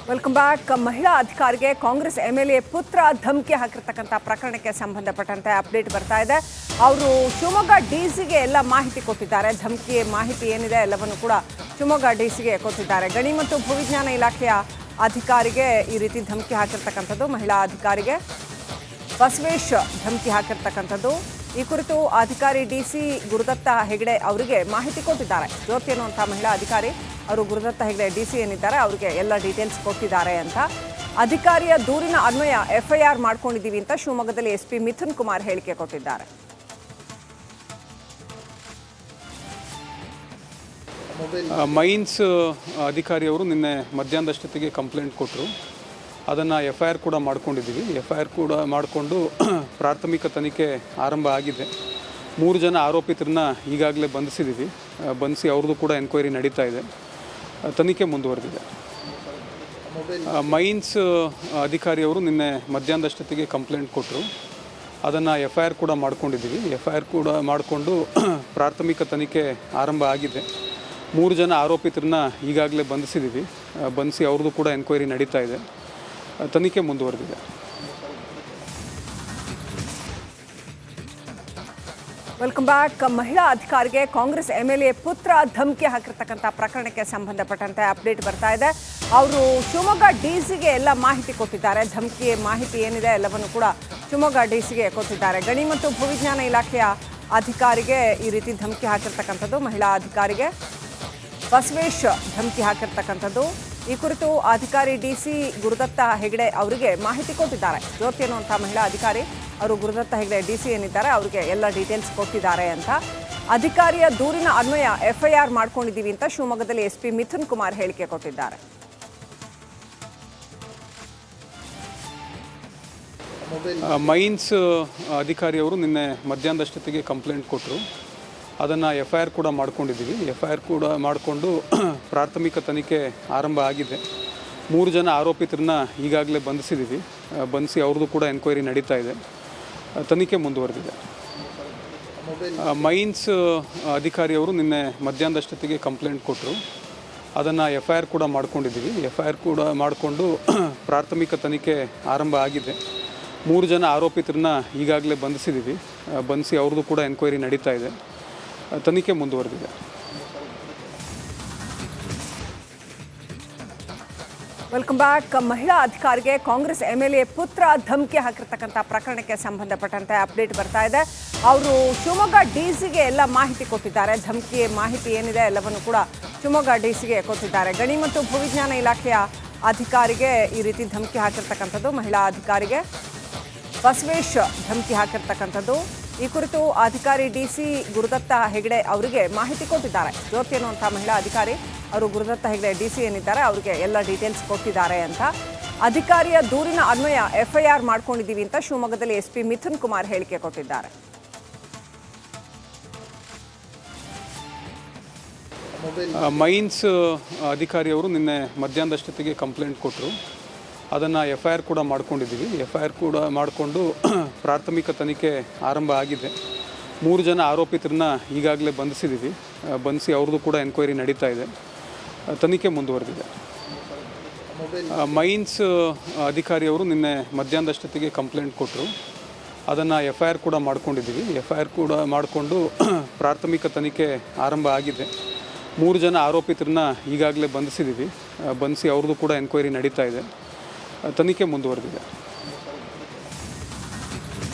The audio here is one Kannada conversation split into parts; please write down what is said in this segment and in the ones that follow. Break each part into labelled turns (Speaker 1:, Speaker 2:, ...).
Speaker 1: Welcome back. ಮಹಿಳಾ ಅಧಿಕಾರಿಗೆ ಕಾಂಗ್ರೆಸ್ ಎಂಎಲ್ಎ ಪುತ್ರ ಧಮಕಿ ಹಾಕಿರ್ತಕ್ಕಂಥ ಪ್ರಕರಣಕ್ಕೆ ಸಂಬಂಧಪಟ್ಟಂತೆ ಅಪ್ಡೇಟ್ ಬರ್ತಾ ಇದೆ. ಅವರು ಶಿವಮೊಗ್ಗ ಡಿಸಿಗೆ ಎಲ್ಲ ಮಾಹಿತಿ ಕೊಟ್ಟಿದ್ದಾರೆ. ಧಮಕಿ ಮಾಹಿತಿ ಏನಿದೆ ಎಲ್ಲವನ್ನು ಕೂಡ ಶಿವಮೊಗ್ಗ ಡಿಸಿಗೆ ಕೊಟ್ಟಿದ್ದಾರೆ. ಗಣಿ ಮತ್ತು ಭೂವಿಜ್ಞಾನ ಇಲಾಖೆಯ ಅಧಿಕಾರಿಗೆ ಈ ರೀತಿ ಧಮಕಿ ಹಾಕಿರ್ತಕ್ಕಂಥದ್ದು. ಮಹಿಳಾ ಅಧಿಕಾರಿಗೆ ಬಸವೇಶ್ ಧಮಕಿ ಹಾಕಿರ್ತಕ್ಕಂಥದ್ದು. ಈ ಕುರಿತು ಅಧಿಕಾರಿ ಡಿಸಿ ಗುರುದತ್ತ ಹೆಗಡೆ ಅವರಿಗೆ ಮಾಹಿತಿ ಕೊಟ್ಟಿದ್ದಾರೆ. ಜ್ಯೋತಿ ಅನ್ನುವಂಥ ಮಹಿಳಾ ಅಧಿಕಾರಿ ಅವರು ಗುರುದತ್ತ ಹೆಗಡೆ ಡಿಸಿ ಏನಿದ್ದಾರೆ ಅವರಿಗೆ ಎಲ್ಲ ಡೀಟೇಲ್ಸ್ ಕೊಟ್ಟಿದ್ದಾರೆ ಅಂತ. ಅಧಿಕಾರಿಯ ದೂರಿನ ಅನ್ವಯ ಎಫ್ಐಆರ್ ಮಾಡ್ಕೊಂಡಿದ್ದೀವಿ ಅಂತ ಶಿವಮೊಗ್ಗದಲ್ಲಿ ಎಸ್ಪಿ ಮಿಥುನ್ ಕುಮಾರ್ ಹೇಳಿಕೆ ಕೊಟ್ಟಿದ್ದಾರೆ.
Speaker 2: ಮೈನ್ಸ್ ಅಧಿಕಾರಿಯವರು ನಿನ್ನೆ ಮಧ್ಯಾಹ್ನದಷ್ಟೊತ್ತಿಗೆ ಕಂಪ್ಲೇಂಟ್ ಕೊಟ್ಟರು. ಅದನ್ನು ಎಫ್ಐಆರ್ ಕೂಡ ಮಾಡ್ಕೊಂಡಿದ್ದೀವಿ. ಎಫ್ಐಆರ್ ಕೂಡ ಮಾಡಿಕೊಂಡು ಪ್ರಾಥಮಿಕ ತನಿಖೆ ಆರಂಭ ಆಗಿದೆ. 3 ಜನ ಆರೋಪಿತರನ್ನ ಈಗಾಗಲೇ ಬಂಧಿಸಿದ್ದೀವಿ. ಬಂಧಿಸಿ ಅವ್ರದ್ದು ಕೂಡ ಎನ್ಕ್ವೈರಿ ನಡೀತಾ ಇದೆ. ತನಿಖೆ ಮುಂದುವರೆದಿದೆ. ಮೈನ್ಸ್ ಅಧಿಕಾರಿಯವರು ನಿನ್ನೆ ಮಧ್ಯಾಹ್ನದಷ್ಟೊತ್ತಿಗೆ ಕಂಪ್ಲೇಂಟ್ ಕೊಟ್ಟರು. ಅದನ್ನು ಎಫ್ಐಆರ್ ಕೂಡ ಮಾಡ್ಕೊಂಡಿದ್ದೀವಿ. ಎಫ್ಐಆರ್ ಕೂಡ ಮಾಡಿಕೊಂಡು ಪ್ರಾಥಮಿಕ ತನಿಖೆ ಆರಂಭ ಆಗಿದೆ. 3 ಜನ ಆರೋಪಿತರನ್ನ ಈಗಾಗಲೇ ಬಂಧಿಸಿದ್ದೀವಿ. ಬಂಧಿಸಿ ಅವ್ರದ್ದು ಕೂಡ ಎನ್ಕ್ವೈರಿ ನಡೀತಾ ಇದೆ. ತನಿಖೆ ಮುಂದುವರೆದಿದೆ.
Speaker 1: Welcome back. ಮಹಿಳಾ ಅಧಿಕಾರಿಗೆ ಕಾಂಗ್ರೆಸ್ ಎಂಎಲ್ಎ ಪುತ್ರ ಧಮಕಿ ಹಾಕಿರ್ತಕ್ಕಂಥ ಪ್ರಕರಣಕ್ಕೆ ಸಂಬಂಧಪಟ್ಟಂತೆ ಅಪ್ಡೇಟ್ ಬರ್ತಾ ಇದೆ. ಅವರು ಶಿವಮೊಗ್ಗ ಡಿಸಿಗೆ ಎಲ್ಲ ಮಾಹಿತಿ ಕೊಟ್ಟಿದ್ದಾರೆ. ಧಮಕಿ ಮಾಹಿತಿ ಏನಿದೆ ಎಲ್ಲವನ್ನು ಕೂಡ ಶಿವಮೊಗ್ಗ ಡಿಸಿಗೆ ಕೊಟ್ಟಿದ್ದಾರೆ. ಗಣಿ ಮತ್ತು ಭೂವಿಜ್ಞಾನ ಇಲಾಖೆಯ ಅಧಿಕಾರಿಗೆ ಈ ರೀತಿ ಧಮಕಿ ಹಾಕಿರ್ತಕ್ಕಂಥದ್ದು. ಮಹಿಳಾ ಅಧಿಕಾರಿಗೆ ಬಸವೇಶ್ ಧಮಕಿ ಹಾಕಿರ್ತಕ್ಕಂಥದ್ದು. ಈ ಕುರಿತು ಅಧಿಕಾರಿ ಡಿಸಿ ಗುರುದತ್ತ ಹೆಗಡೆ ಅವರಿಗೆ ಮಾಹಿತಿ ಕೊಟ್ಟಿದ್ದಾರೆ. ಜ್ಯೋತಿ ಅನ್ನುವಂಥ ಮಹಿಳಾ ಅಧಿಕಾರಿ ಅವರು ಗುರುದತ್ತ ಹೆಗಡೆ ಡಿಸಿ ಏನಿದ್ದಾರೆ ಅವರಿಗೆ ಎಲ್ಲ ಡೀಟೇಲ್ಸ್ ಕೊಟ್ಟಿದ್ದಾರೆ ಅಂತ. ಅಧಿಕಾರಿಯ ದೂರಿನ ಅನ್ವಯ ಎಫ್ಐಆರ್ ಮಾಡ್ಕೊಂಡಿದ್ದೀವಿ ಅಂತ ಶಿವಮೊಗ್ಗದಲ್ಲಿ ಎಸ್ಪಿ ಮಿಥುನ್ ಕುಮಾರ್ ಹೇಳಿಕೆ ಕೊಟ್ಟಿದ್ದಾರೆ.
Speaker 2: ಮೈನ್ಸ್ ಅಧಿಕಾರಿಯವರು ನಿನ್ನೆ ಮಧ್ಯಾಹ್ನದಷ್ಟೊತ್ತಿಗೆ ಕಂಪ್ಲೇಂಟ್ ಕೊಟ್ಟರು. ಅದನ್ನು ಎಫ್ಐಆರ್ ಕೂಡ ಮಾಡ್ಕೊಂಡಿದ್ದೀವಿ. ಎಫ್ಐಆರ್ ಕೂಡ ಮಾಡಿಕೊಂಡು ಪ್ರಾಥಮಿಕ ತನಿಖೆ ಆರಂಭ ಆಗಿದೆ. 3 ಜನ ಆರೋಪಿತರನ್ನ ಈಗಾಗಲೇ ಬಂಧಿಸಿದ್ದೀವಿ. ಬಂಧಿಸಿ ಅವ್ರದ್ದು ಕೂಡ ಎನ್ಕ್ವೈರಿ ನಡೀತಾ ಇದೆ. ತನಿಖೆ ಮುಂದುವರೆದಿದೆ. ಮೈನ್ಸ್ ಅಧಿಕಾರಿಯವರು ನಿನ್ನೆ ಮಧ್ಯಾಹ್ನದಷ್ಟೊತ್ತಿಗೆ ಕಂಪ್ಲೇಂಟ್ ಕೊಟ್ಟರು. ಅದನ್ನು ಎಫ್ಐಆರ್ ಕೂಡ ಮಾಡ್ಕೊಂಡಿದ್ದೀವಿ. ಎಫ್ಐಆರ್ ಕೂಡ ಮಾಡಿಕೊಂಡು ಪ್ರಾಥಮಿಕ ತನಿಖೆ ಆರಂಭ ಆಗಿದೆ. 3 ಜನ ಆರೋಪಿತರನ್ನ ಈಗಾಗಲೇ ಬಂಧಿಸಿದ್ದೀವಿ. ಬಂಧಿಸಿ ಅವ್ರದ್ದು ಕೂಡ ಎನ್ಕ್ವೈರಿ ನಡೀತಾ ಇದೆ. ತನಿಖೆ ಮುಂದುವರೆದಿದೆ.
Speaker 1: Welcome back. ಮಹಿಳಾ ಅಧಿಕಾರಿಗೆ ಕಾಂಗ್ರೆಸ್ ಎಂಎಲ್ಎ ಪುತ್ರ ಧಮಕಿ ಹಾಕಿರ್ತಕ್ಕಂಥ ಪ್ರಕರಣಕ್ಕೆ ಸಂಬಂಧಪಟ್ಟಂತೆ ಅಪ್ಡೇಟ್ ಬರ್ತಾ ಇದೆ. ಅವರು ಶಿವಮೊಗ್ಗ ಡಿಸಿಗೆ ಎಲ್ಲ ಮಾಹಿತಿ ಕೊಟ್ಟಿದ್ದಾರೆ. ಧಮಕಿ ಮಾಹಿತಿ ಏನಿದೆ ಎಲ್ಲವನ್ನು ಕೂಡ ಶಿವಮೊಗ್ಗ ಡಿಸಿಗೆ ಕೊಟ್ಟಿದ್ದಾರೆ. ಗಣಿ ಮತ್ತು ಭೂವಿಜ್ಞಾನ ಇಲಾಖೆಯ ಅಧಿಕಾರಿಗೆ ಈ ರೀತಿ ಧಮಕಿ ಹಾಕಿರ್ತಕ್ಕಂಥದ್ದು. ಮಹಿಳಾ ಅಧಿಕಾರಿಗೆ ಬಸವೇಶ್ ಧಮಕಿ ಹಾಕಿರ್ತಕ್ಕಂಥದ್ದು. ಈ ಕುರಿತು ಅಧಿಕಾರಿ ಡಿಸಿ ಗುರುದತ್ತ ಹೆಗಡೆ ಅವರಿಗೆ ಮಾಹಿತಿ ಕೊಟ್ಟಿದ್ದಾರೆ. ಜ್ಯೋತಿ ಅನ್ನುವಂಥ ಮಹಿಳಾ ಅಧಿಕಾರಿ ಅವರು ಗುರುದತ್ತ ಹೆಗಡೆ ಡಿಸಿ ಏನಿದ್ದಾರೆ ಅವರಿಗೆ ಎಲ್ಲ ಡೀಟೇಲ್ಸ್ ಕೊಟ್ಟಿದ್ದಾರೆ ಅಂತ. ಅಧಿಕಾರಿಯ ದೂರಿನ ಅನ್ವಯ ಎಫ್ಐಆರ್ ಮಾಡ್ಕೊಂಡಿದ್ದೀವಿ ಅಂತ ಶಿವಮೊಗ್ಗದಲ್ಲಿ ಎಸ್ಪಿ ಮಿಥುನ್ ಕುಮಾರ್ ಹೇಳಿಕೆ ಕೊಟ್ಟಿದ್ದಾರೆ.
Speaker 2: ಮೈನ್ಸ್ ಅಧಿಕಾರಿಯವರು ನಿನ್ನೆ ಮಧ್ಯಾಹ್ನದಷ್ಟೊತ್ತಿಗೆ ಕಂಪ್ಲೇಂಟ್ ಕೊಟ್ಟರು. ಅದನ್ನು ಎಫ್ಐಆರ್ ಕೂಡ ಮಾಡ್ಕೊಂಡಿದ್ದೀವಿ. ಎಫ್ಐಆರ್ ಕೂಡ ಮಾಡಿಕೊಂಡು ಪ್ರಾಥಮಿಕ ತನಿಖೆ ಆರಂಭ ಆಗಿದೆ. 3 ಜನ ಆರೋಪಿತರನ್ನ ಈಗಾಗಲೇ ಬಂಧಿಸಿದ್ದೀವಿ. ಬಂಧಿಸಿ ಅವ್ರದ್ದು ಕೂಡ ಎನ್ಕ್ವೈರಿ ನಡೀತಾ ಇದೆ. ತನಿಖೆ ಮುಂದುವರೆದಿದೆ. ಮೈನ್ಸ್ ಅಧಿಕಾರಿಯವರು ನಿನ್ನೆ ಮಧ್ಯಾಹ್ನದಷ್ಟೊತ್ತಿಗೆ ಕಂಪ್ಲೇಂಟ್ ಕೊಟ್ಟರು. ಅದನ್ನು ಎಫ್ಐಆರ್ ಕೂಡ ಮಾಡ್ಕೊಂಡಿದ್ದೀವಿ. ಎಫ್ಐಆರ್ ಕೂಡ ಮಾಡಿಕೊಂಡು ಪ್ರಾಥಮಿಕ ತನಿಖೆ ಆರಂಭ ಆಗಿದೆ. 3 ಜನ ಆರೋಪಿತರನ್ನ ಈಗಾಗಲೇ ಬಂಧಿಸಿದ್ದೀವಿ. ಬಂಧಿಸಿ ಅವ್ರದ್ದು ಕೂಡ ಎನ್ಕ್ವೈರಿ ನಡೀತಾ ಇದೆ. ತನಿಖೆ ಮುಂದುವರೆದಿದೆ.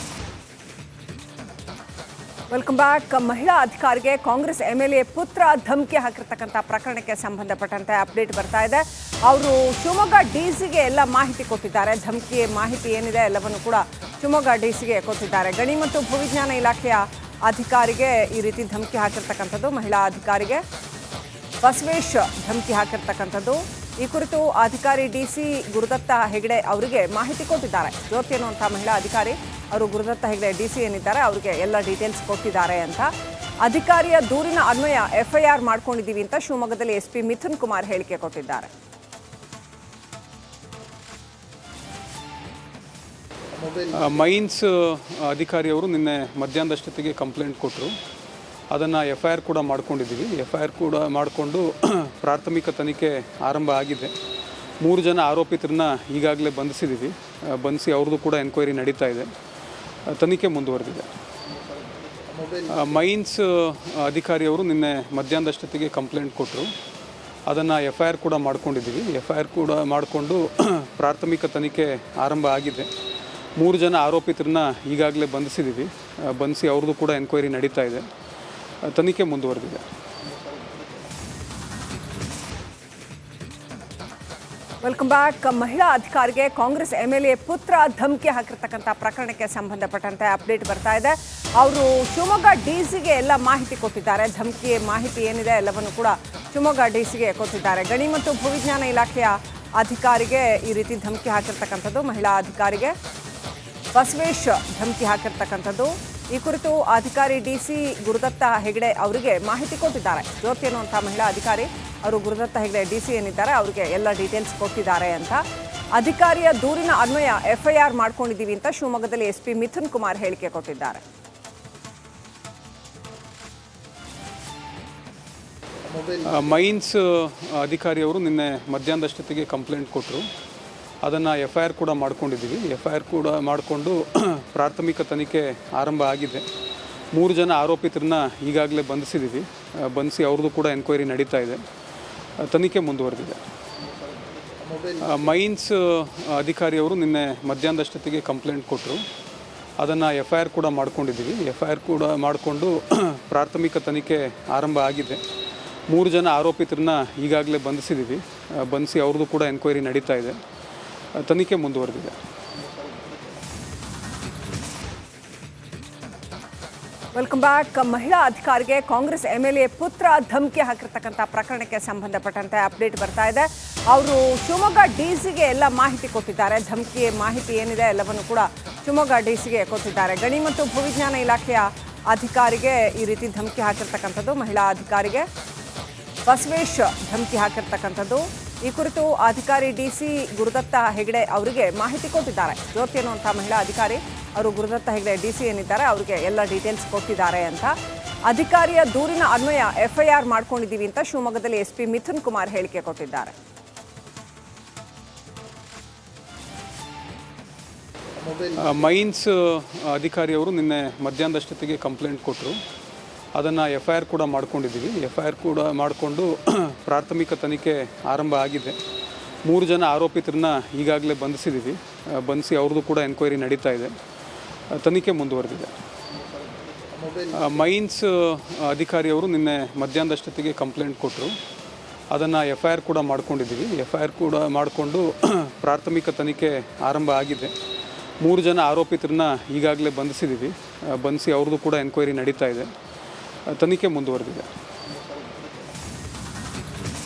Speaker 1: Welcome back. ಮಹಿಳಾ ಅಧಿಕಾರಿಗೆ ಕಾಂಗ್ರೆಸ್ ಎಂಎಲ್ಎ ಪುತ್ರ ಧಮಕಿ ಹಾಕಿರ್ತಕ್ಕಂಥ ಪ್ರಕರಣಕ್ಕೆ ಸಂಬಂಧಪಟ್ಟಂತೆ ಅಪ್ಡೇಟ್ ಬರ್ತಾ ಇದೆ. ಅವರು ಶಿವಮೊಗ್ಗ ಡಿಸಿಗೆ ಎಲ್ಲ ಮಾಹಿತಿ ಕೊಟ್ಟಿದ್ದಾರೆ. ಧಮಕಿ ಮಾಹಿತಿ ಏನಿದೆ ಎಲ್ಲವನ್ನು ಕೂಡ ಶಿವಮೊಗ್ಗ ಡಿಸಿಗೆ ಕೊಟ್ಟಿದ್ದಾರೆ. ಗಣಿ ಮತ್ತು ಭೂವಿಜ್ಞಾನ ಇಲಾಖೆಯ ಅಧಿಕಾರಿಗೆ ಈ ರೀತಿ ಧಮಕಿ ಹಾಕಿರ್ತಕ್ಕಂಥದ್ದು. ಮಹಿಳಾ ಅಧಿಕಾರಿಗೆ ಬಸವೇಶ್ ಧಮಕಿ ಹಾಕಿರ್ತಕ್ಕಂಥದ್ದು. ಈ ಕುರಿತು ಅಧಿಕಾರಿ ಡಿಸಿ ಗುರುದತ್ತ ಹೆಗಡೆ ಅವರಿಗೆ ಮಾಹಿತಿ ಕೊಟ್ಟಿದ್ದಾರೆ. ಜ್ಯೋತಿ ಅನ್ನುವಂಥ ಮಹಿಳಾ ಅಧಿಕಾರಿ ಅವರು ಗುರುದತ್ತ ಹೆಗಡೆ ಡಿಸಿ ಏನಿದ್ದಾರೆ ಅವರಿಗೆ ಎಲ್ಲ ಡೀಟೇಲ್ಸ್ ಕೊಟ್ಟಿದ್ದಾರೆ ಅಂತ. ಅಧಿಕಾರಿಯ ದೂರಿನ ಅನ್ವಯ ಎಫ್ಐಆರ್ ಮಾಡ್ಕೊಂಡಿದ್ದೀವಿ ಅಂತ ಶಿವಮೊಗ್ಗದಲ್ಲಿ ಎಸ್ಪಿ ಮಿಥುನ್ ಕುಮಾರ್ ಹೇಳಿಕೆ ಕೊಟ್ಟಿದ್ದಾರೆ.
Speaker 2: ಮೈನ್ಸ್ ಅಧಿಕಾರಿಯವರು ನಿನ್ನೆ ಮಧ್ಯಾಹ್ನದಷ್ಟೊತ್ತಿಗೆ ಕಂಪ್ಲೇಂಟ್ ಕೊಟ್ಟರು. ಅದನ್ನು ಎಫ್ಐಆರ್ ಕೂಡ ಮಾಡ್ಕೊಂಡಿದ್ದೀವಿ. ಎಫ್ಐಆರ್ ಕೂಡ ಮಾಡಿಕೊಂಡು ಪ್ರಾಥಮಿಕ ತನಿಖೆ ಆರಂಭ ಆಗಿದೆ. 3 ಜನ ಆರೋಪಿತರನ್ನ ಈಗಾಗಲೇ ಬಂಧಿಸಿದ್ದೀವಿ. ಬಂಧಿಸಿ ಅವ್ರದ್ದು ಕೂಡ ಎನ್ಕ್ವೈರಿ ನಡೀತಾ ಇದೆ. ತನಿಖೆ ಮುಂದುವರೆದಿದೆ. ಮೈನ್ಸ್ ಅಧಿಕಾರಿಯವರು ನಿನ್ನೆ ಮಧ್ಯಾಹ್ನದಷ್ಟೊತ್ತಿಗೆ ಕಂಪ್ಲೇಂಟ್ ಕೊಟ್ಟರು. ಅದನ್ನು FIR ಕೂಡ ಮಾಡ್ಕೊಂಡಿದ್ದೀವಿ. FIR ಕೂಡ ಮಾಡಿಕೊಂಡು ಪ್ರಾಥಮಿಕ ತನಿಖೆ ಆರಂಭ ಆಗಿದೆ. 3 ಜನ ಆರೋಪಿತರನ್ನ ಈಗಾಗಲೇ ಬಂಧಿಸಿದ್ದೀವಿ. ಬಂಧಿಸಿ ಅವ್ರದ್ದು ಕೂಡ ಎನ್ಕ್ವೈರಿ ನಡೀತಾ ಇದೆ. ತನಿಖೆ ಮುಂದುವರೆದಿದೆ.
Speaker 1: Welcome back. ಮಹಿಳಾ ಅಧಿಕಾರಿಗೆ ಕಾಂಗ್ರೆಸ್ MLA ಪುತ್ರ ಧಮಕಿ ಹಾಕಿರ್ತಕ್ಕಂಥ ಪ್ರಕರಣಕ್ಕೆ ಸಂಬಂಧಪಟ್ಟಂತೆ ಅಪ್ಡೇಟ್ ಬರ್ತಾ ಇದೆ. ಅವರು ಶಿವಮೊಗ್ಗ DCಗೆ ಎಲ್ಲ ಮಾಹಿತಿ ಕೊಟ್ಟಿದ್ದಾರೆ. ಧಮಕಿ ಮಾಹಿತಿ ಏನಿದೆ ಎಲ್ಲವನ್ನು ಕೂಡ ಶಿವಮೊಗ್ಗ DCಗೆ ಕೊಟ್ಟಿದ್ದಾರೆ. ಗಣಿ ಮತ್ತು ಭೂವಿಜ್ಞಾನ ಇಲಾಖೆಯ ಅಧಿಕಾರಿಗೆ ಈ ರೀತಿ ಧಮಕಿ ಹಾಕಿರ್ತಕ್ಕಂಥದ್ದು. ಮಹಿಳಾ ಅಧಿಕಾರಿಗೆ ಬಸವೇಶ್ ಧಮಕಿ ಹಾಕಿರ್ತಕ್ಕಂಥದ್ದು. ಈ ಕುರಿತು ಅಧಿಕಾರಿ DC ಗುರುದತ್ತ ಹೆಗಡೆ ಅವರಿಗೆ ಮಾಹಿತಿ ಕೊಟ್ಟಿದ್ದಾರೆ. ಜ್ಯೋತಿ ಅನ್ನುವಂಥ ಮಹಿಳಾ ಅಧಿಕಾರಿ ಅವರು ಗುರುದತ್ತ ಹೆಗಡೆ DC ಏನಿದ್ದಾರೆ ಅವರಿಗೆ ಎಲ್ಲ ಡೀಟೇಲ್ಸ್ ಕೊಟ್ಟಿದ್ದಾರೆ ಅಂತ. ಅಧಿಕಾರಿಯ ದೂರಿನ ಅನ್ವಯ FIR ಮಾಡ್ಕೊಂಡಿದ್ದೀವಿ ಅಂತ ಶಿವಮೊಗ್ಗದಲ್ಲಿ SP ಮಿಥುನ್ ಕುಮಾರ್ ಹೇಳಿಕೆ ಕೊಟ್ಟಿದ್ದಾರೆ.
Speaker 2: ಮೈನ್ಸ್ ಅಧಿಕಾರಿಯವರು ನಿನ್ನೆ ಮಧ್ಯಾಹ್ನದಷ್ಟೊತ್ತಿಗೆ ಕಂಪ್ಲೇಂಟ್ ಕೊಟ್ಟರು. ಅದನ್ನು FIR ಕೂಡ ಮಾಡ್ಕೊಂಡಿದ್ದೀವಿ. FIR ಕೂಡ ಮಾಡಿಕೊಂಡು ಪ್ರಾಥಮಿಕ ತನಿಖೆ ಆರಂಭ ಆಗಿದೆ. 3 ಜನ ಆರೋಪಿತರನ್ನ ಈಗಾಗಲೇ ಬಂಧಿಸಿದ್ದೀವಿ. ಬಂಧಿಸಿ ಅವ್ರದ್ದು ಕೂಡ ಎನ್ಕ್ವೈರಿ ನಡೀತಾ ಇದೆ. ತನಿಖೆ ಮುಂದುವರೆದಿದೆ. ಮೈನ್ಸ್ ಅಧಿಕಾರಿಯವರು ನಿನ್ನೆ ಮಧ್ಯಾಹ್ನದಷ್ಟೊತ್ತಿಗೆ ಕಂಪ್ಲೇಂಟ್ ಕೊಟ್ಟರು. ಅದನ್ನು FIR ಕೂಡ ಮಾಡ್ಕೊಂಡಿದ್ದೀವಿ. FIR ಕೂಡ ಮಾಡಿಕೊಂಡು ಪ್ರಾಥಮಿಕ ತನಿಖೆ ಆರಂಭ ಆಗಿದೆ. 3 ಜನ ಆರೋಪಿತರನ್ನ ಈಗಾಗಲೇ ಬಂಧಿಸಿದ್ದೀವಿ. ಬಂಧಿಸಿ ಅವ್ರದ್ದು ಕೂಡ ಎನ್ಕ್ವೈರಿ ನಡೀತಾ ಇದೆ. ತನಿಖೆ ಮುಂದುವರೆದಿದೆ.
Speaker 1: Welcome back. ಮಹಿಳಾ ಅಧಿಕಾರಿಗೆ ಕಾಂಗ್ರೆಸ್ MLA ಪುತ್ರ ಧಮಕಿ ಹಾಕಿರ್ತಕ್ಕಂಥ ಪ್ರಕರಣಕ್ಕೆ ಸಂಬಂಧಪಟ್ಟಂತೆ ಅಪ್ಡೇಟ್ ಬರ್ತಾ ಇದೆ. ಅವರು ಶಿವಮೊಗ್ಗ DCಗೆ ಎಲ್ಲ ಮಾಹಿತಿ ಕೊಟ್ಟಿದ್ದಾರೆ. ಧಮಕಿ ಮಾಹಿತಿ ಏನಿದೆ ಎಲ್ಲವನ್ನು ಕೂಡ ಶಿವಮೊಗ್ಗ DCಗೆ ಕೊಟ್ಟಿದ್ದಾರೆ. ಗಣಿ ಮತ್ತು ಭೂವಿಜ್ಞಾನ ಇಲಾಖೆಯ ಅಧಿಕಾರಿಗೆ ಈ ರೀತಿ ಧಮಕಿ ಹಾಕಿರ್ತಕ್ಕಂಥದ್ದು. ಮಹಿಳಾ ಅಧಿಕಾರಿಗೆ ಬಸವೇಶ್ ಧಮಕಿ ಹಾಕಿರ್ತಕ್ಕಂಥದ್ದು. ಈ ಕುರಿತು ಅಧಿಕಾರಿ DC ಗುರುದತ್ತ ಹೆಗಡೆ ಅವರಿಗೆ ಮಾಹಿತಿ ಕೊಟ್ಟಿದ್ದಾರೆ. ಜ್ಯೋತಿ ಅನ್ನುವಂಥ ಮಹಿಳಾ ಅಧಿಕಾರಿ ಅವರು ಗುರುದತ್ತ ಹೆಗಡೆ DC ಏನಿದ್ದಾರೆ ಅವರಿಗೆ ಎಲ್ಲ ಡೀಟೇಲ್ಸ್ ಕೊಟ್ಟಿದ್ದಾರೆ ಅಂತ. ಅಧಿಕಾರಿಯ ದೂರಿನ ಅನ್ವಯ FIR ಮಾಡ್ಕೊಂಡಿದ್ದೀವಿ ಅಂತ ಶಿವಮೊಗ್ಗದಲ್ಲಿ SP ಮಿಥುನ್ ಕುಮಾರ್ ಹೇಳಿಕೆ ಕೊಟ್ಟಿದ್ದಾರೆ.
Speaker 2: ಮೈನ್ಸ್ ಅಧಿಕಾರಿಯವರು ನಿನ್ನೆ ಮಧ್ಯಾಹ್ನದಷ್ಟೊತ್ತಿಗೆ ಕಂಪ್ಲೇಂಟ್ ಕೊಟ್ಟರು. ಅದನ್ನು FIR ಕೂಡ ಮಾಡ್ಕೊಂಡಿದ್ದೀವಿ. FIR ಕೂಡ ಮಾಡಿಕೊಂಡು ಪ್ರಾಥಮಿಕ ತನಿಖೆ ಆರಂಭ ಆಗಿದೆ. 3 ಜನ ಆರೋಪಿತರನ್ನ ಈಗಾಗಲೇ ಬಂಧಿಸಿದ್ದೀವಿ. ಬಂಧಿಸಿ ಅವ್ರದ್ದು ಕೂಡ ಎನ್ಕ್ವೈರಿ ನಡೀತಾ ಇದೆ. ತನಿಖೆ ಮುಂದುವರೆದಿದೆ. ಮೈನ್ಸ್ ಅಧಿಕಾರಿಯವರು ನಿನ್ನೆ ಮಧ್ಯಾಹ್ನದಷ್ಟೊತ್ತಿಗೆ ಕಂಪ್ಲೇಂಟ್ ಕೊಟ್ಟರು. ಅದನ್ನು FIR ಕೂಡ ಮಾಡ್ಕೊಂಡಿದ್ದೀವಿ. FIR ಕೂಡ ಮಾಡಿಕೊಂಡು ಪ್ರಾಥಮಿಕ ತನಿಖೆ ಆರಂಭ ಆಗಿದೆ. 3 ಜನ ಆರೋಪಿತರನ್ನ ಈಗಾಗಲೇ ಬಂಧಿಸಿದ್ದೀವಿ. ಬಂಧಿಸಿ ಅವ್ರದ್ದು ಕೂಡ ಎನ್ಕ್ವೈರಿ ನಡೀತಾ ಇದೆ. ತನಿಖೆ ಮುಂದುವರೆದಿದೆ.